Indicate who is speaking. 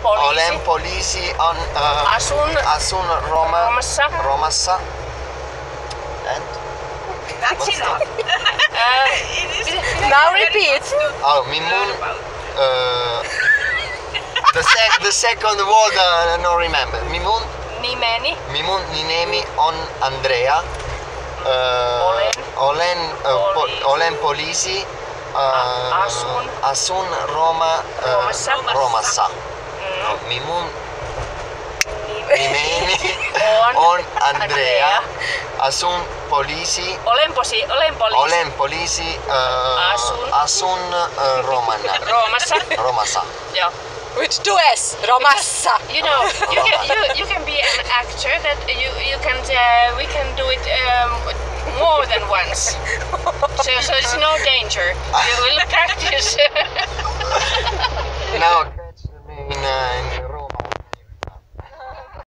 Speaker 1: Olen poliisi on asun Romassa. And
Speaker 2: That's enough.
Speaker 3: Now repeat.
Speaker 1: minun the second word no remember. Minun nimeni on Andrea. Olen poliisi. Asun Romassa. Minun nimeni on Andrea. Asun poliisi. Olen poliisi. Asun Romassa.
Speaker 3: Yeah. With 2 S, Romassa.
Speaker 2: You know, you can be an actor that you can we can do it more than once. So it's no danger. You will practice.